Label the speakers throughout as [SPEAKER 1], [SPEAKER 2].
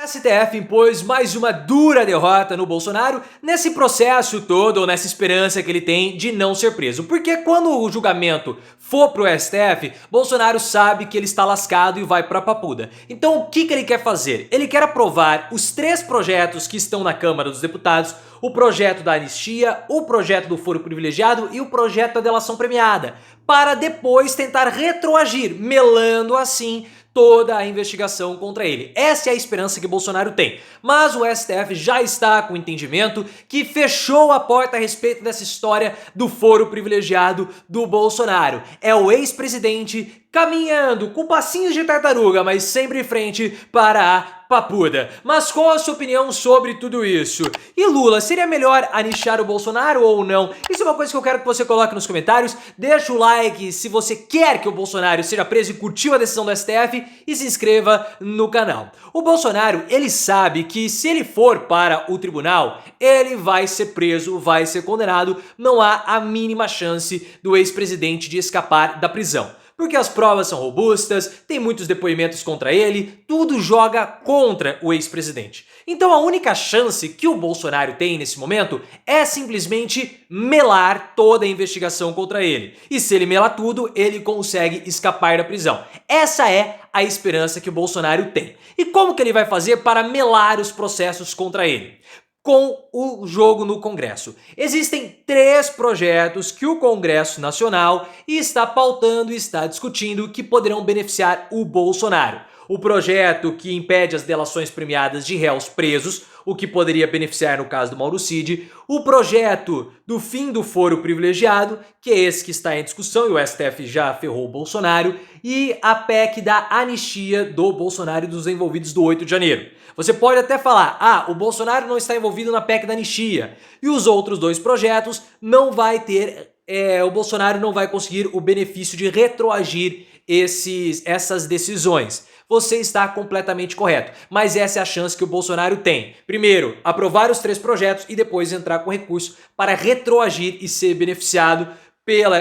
[SPEAKER 1] STF impôs mais uma dura derrota no Bolsonaro nesse processo todo, ou nessa esperança que ele tem de não ser preso. Porque quando o julgamento for pro STF, Bolsonaro sabe que ele está lascado e vai pra papuda. Então o que ele quer fazer? Ele quer aprovar os 3 projetos que estão na Câmara dos Deputados, o projeto da anistia, o projeto do foro privilegiado e o projeto da delação premiada, para depois tentar retroagir, melando assim toda a investigação contra ele. Essa é a esperança que Bolsonaro tem. Mas o STF já está com o entendimento que fechou a porta a respeito dessa história do foro privilegiado do Bolsonaro. É o ex-presidente caminhando com passinhos de tartaruga, mas sempre em frente para a papuda. Mas qual a sua opinião sobre tudo isso? E Lula, seria melhor anistiar o Bolsonaro ou não? Isso é uma coisa que eu quero que você coloque nos comentários. Deixa o like se você quer que o Bolsonaro seja preso e curtiu a decisão do STF e se inscreva no canal. O Bolsonaro, ele sabe que se ele for para o tribunal, ele vai ser preso, vai ser condenado. Não há a mínima chance do ex-presidente de escapar da prisão. Porque as provas são robustas, tem muitos depoimentos contra ele, tudo joga contra o ex-presidente. Então a única chance que o Bolsonaro tem nesse momento é simplesmente melar toda a investigação contra ele. E se ele melar tudo, ele consegue escapar da prisão. Essa é a esperança que o Bolsonaro tem. E como que ele vai fazer para melar os processos contra ele? Com o jogo no Congresso. Existem 3 projetos que o Congresso Nacional está pautando e está discutindo que poderão beneficiar o Bolsonaro. O projeto que impede as delações premiadas de réus presos, o que poderia beneficiar no caso do Mauro Cid. O projeto do fim do foro privilegiado, que é esse que está em discussão e o STF já ferrou o Bolsonaro. E a PEC da anistia do Bolsonaro e dos envolvidos do 8 de janeiro. Você pode até falar, o Bolsonaro não está envolvido na PEC da anistia. E os outros 2 projetos não vai ter, o Bolsonaro não vai conseguir o benefício de retroagir essas decisões. Você está completamente correto, mas essa é a chance que o Bolsonaro tem. Primeiro, aprovar os 3 projetos e depois entrar com recurso para retroagir e ser beneficiado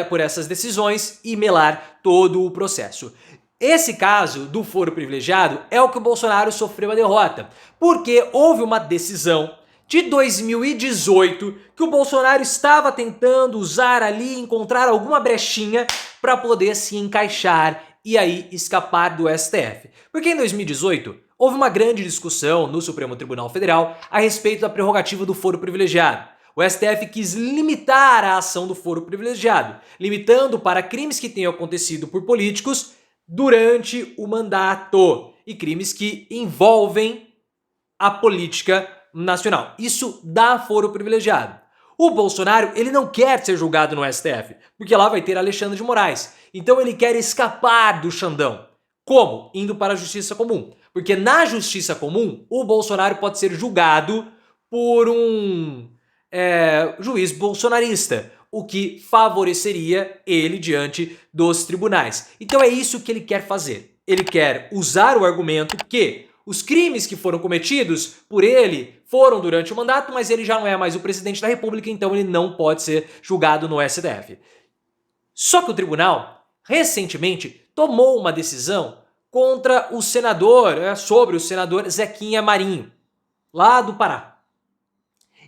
[SPEAKER 1] por essas decisões e melar todo o processo. Esse caso do foro privilegiado é o que o Bolsonaro sofreu a derrota, porque houve uma decisão de 2018 que o Bolsonaro estava tentando usar ali, encontrar alguma brechinha para poder se encaixar e aí escapar do STF. Porque em 2018 houve uma grande discussão no Supremo Tribunal Federal a respeito da prerrogativa do foro privilegiado. O STF quis limitar a ação do foro privilegiado, limitando para crimes que tenham acontecido por políticos durante o mandato e crimes que envolvem a política nacional. Isso dá foro privilegiado. O Bolsonaro, ele não quer ser julgado no STF, porque lá vai ter Alexandre de Moraes. Então ele quer escapar do Xandão. Como? Indo para a justiça comum. Porque na justiça comum, o Bolsonaro pode ser julgado por um juiz bolsonarista, o que favoreceria ele diante dos tribunais. Então é isso que ele quer fazer. Ele quer usar o argumento que os crimes que foram cometidos por ele foram durante o mandato, mas ele já não é mais o presidente da República, então ele não pode ser julgado no STF. Só que o tribunal, recentemente, tomou uma decisão contra o senador, sobre o senador Zequinha Marinho, lá do Pará.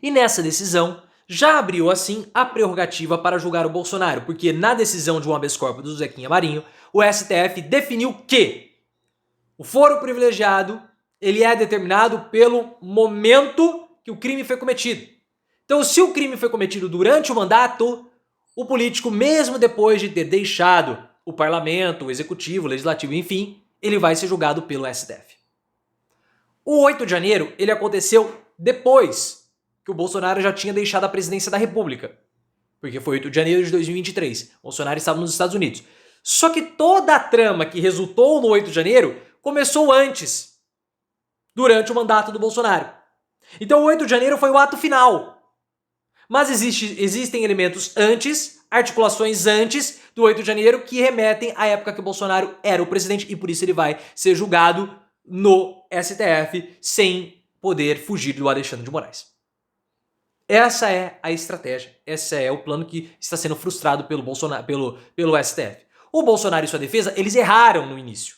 [SPEAKER 1] E nessa decisão, já abriu assim a prerrogativa para julgar o Bolsonaro, porque na decisão de um habeas corpus do Zequinha Marinho, o STF definiu que o foro privilegiado ele é determinado pelo momento que o crime foi cometido. Então, se o crime foi cometido durante o mandato, o político, mesmo depois de ter deixado o parlamento, o executivo, o legislativo, enfim, ele vai ser julgado pelo STF. O 8 de janeiro ele aconteceu depois que o Bolsonaro já tinha deixado a presidência da República. Porque foi 8 de janeiro de 2023. Bolsonaro estava nos Estados Unidos. Só que toda a trama que resultou no 8 de janeiro começou antes, durante o mandato do Bolsonaro. Então o 8 de janeiro foi o ato final. Mas existem elementos antes, articulações antes do 8 de janeiro que remetem à época que o Bolsonaro era o presidente e por isso ele vai ser julgado no STF sem poder fugir do Alexandre de Moraes. Essa é a estratégia, esse é o plano que está sendo frustrado pelo Bolsonaro, pelo STF. O Bolsonaro e sua defesa, eles erraram no início.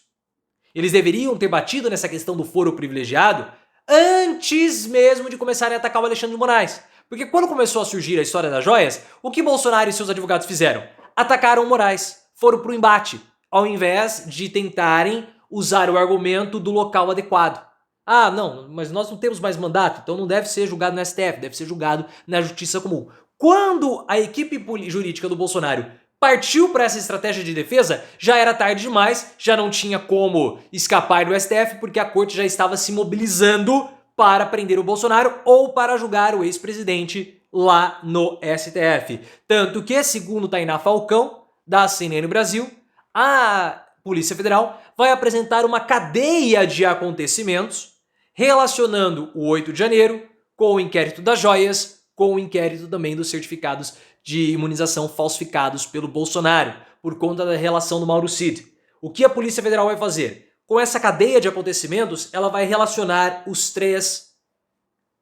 [SPEAKER 1] Eles deveriam ter batido nessa questão do foro privilegiado antes mesmo de começarem a atacar o Alexandre de Moraes. Porque quando começou a surgir a história das joias, o que Bolsonaro e seus advogados fizeram? Atacaram o Moraes, foram pro embate, ao invés de tentarem usar o argumento do local adequado. Ah, não, mas nós não temos mais mandato, então não deve ser julgado no STF, deve ser julgado na Justiça Comum. Quando a equipe jurídica do Bolsonaro partiu para essa estratégia de defesa, já era tarde demais, já não tinha como escapar do STF, porque a corte já estava se mobilizando para prender o Bolsonaro ou para julgar o ex-presidente lá no STF. Tanto que, segundo Tainá Falcão, da CNN Brasil, a Polícia Federal vai apresentar uma cadeia de acontecimentos relacionando o 8 de janeiro com o inquérito das joias, com o inquérito também dos certificados de imunização falsificados pelo Bolsonaro, por conta da relação do Mauro Cid. O que a Polícia Federal vai fazer? Com essa cadeia de acontecimentos, ela vai relacionar os 3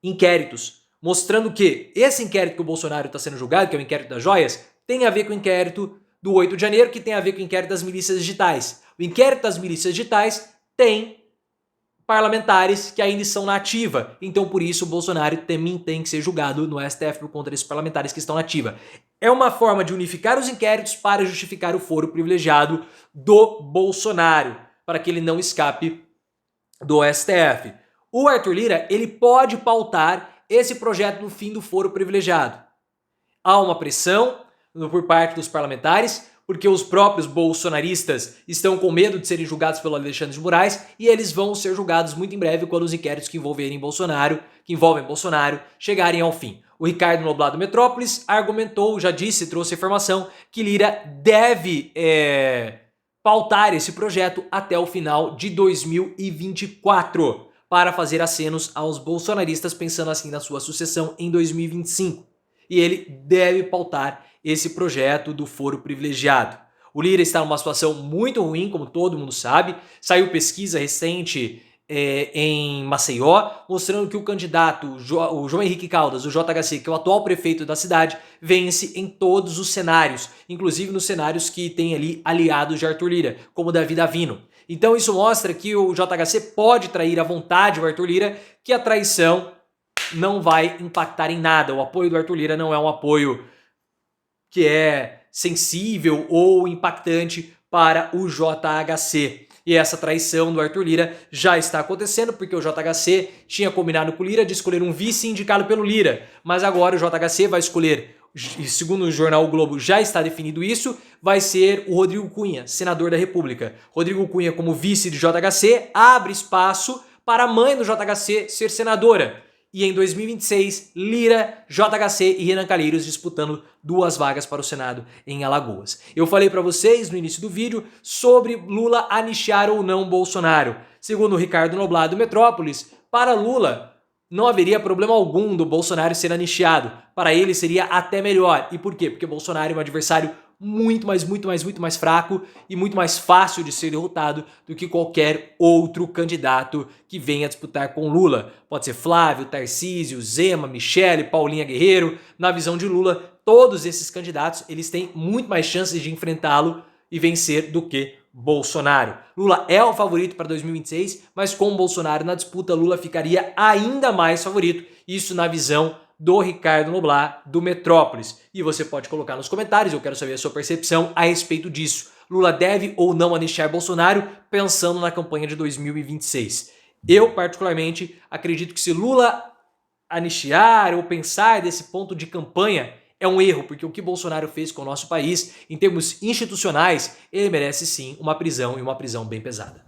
[SPEAKER 1] inquéritos, mostrando que esse inquérito que o Bolsonaro está sendo julgado, que é o inquérito das joias, tem a ver com o inquérito do 8 de janeiro, que tem a ver com o inquérito das milícias digitais. O inquérito das milícias digitais tem parlamentares que ainda estão na ativa, então por isso o Bolsonaro também tem que ser julgado no STF por conta desses parlamentares que estão na ativa. É uma forma de unificar os inquéritos para justificar o foro privilegiado do Bolsonaro, para que ele não escape do STF. O Arthur Lira, ele pode pautar esse projeto no fim do foro privilegiado. Há uma pressão por parte dos parlamentares, porque os próprios bolsonaristas estão com medo de serem julgados pelo Alexandre de Moraes e eles vão ser julgados muito em breve quando os inquéritos que envolvem Bolsonaro chegarem ao fim. O Ricardo Noblat do Metrópolis argumentou, já disse, trouxe informação que Lira deve pautar esse projeto até o final de 2024 para fazer acenos aos bolsonaristas pensando assim na sua sucessão em 2025. E ele deve pautar esse projeto do foro privilegiado. O Lira está numa situação muito ruim, como todo mundo sabe. Saiu pesquisa recente em Maceió, mostrando que o candidato, o João Henrique Caldas, o JHC, que é o atual prefeito da cidade, vence em todos os cenários, inclusive nos cenários que tem ali aliados de Arthur Lira, como Davi Davino. Então isso mostra que o JHC pode trair à vontade o Arthur Lira, que a traição não vai impactar em nada. O apoio do Arthur Lira não é um apoio que é sensível ou impactante para o JHC. E essa traição do Arthur Lira já está acontecendo, porque o JHC tinha combinado com o Lira de escolher um vice indicado pelo Lira. Mas agora o JHC vai escolher, segundo o jornal O Globo já está definido isso, vai ser o Rodrigo Cunha, senador da República. Rodrigo Cunha, como vice de JHC, abre espaço para a mãe do JHC ser senadora. E em 2026, Lira, JHC e Renan Calheiros disputando 2 vagas para o Senado em Alagoas. Eu falei para vocês no início do vídeo sobre Lula anistiar ou não Bolsonaro. Segundo o Ricardo Noblat do Metrópolis, para Lula não haveria problema algum do Bolsonaro ser anistiado. Para ele seria até melhor. E por quê? Porque Bolsonaro é um adversário muito mais fraco e muito mais fácil de ser derrotado do que qualquer outro candidato que venha disputar com Lula. Pode ser Flávio, Tarcísio, Zema, Michele, Paulinha Guerreiro. Na visão de Lula, todos esses candidatos eles têm muito mais chances de enfrentá-lo e vencer do que Bolsonaro. Lula é o favorito para 2026, mas com Bolsonaro na disputa, Lula ficaria ainda mais favorito. Isso na visão do Ricardo Noblat, do Metrópolis. E você pode colocar nos comentários, eu quero saber a sua percepção a respeito disso. Lula deve ou não anistiar Bolsonaro, pensando na campanha de 2026. Eu, particularmente, acredito que se Lula anistiar ou pensar desse ponto de campanha, é um erro, porque o que Bolsonaro fez com o nosso país, em termos institucionais, ele merece sim uma prisão e uma prisão bem pesada.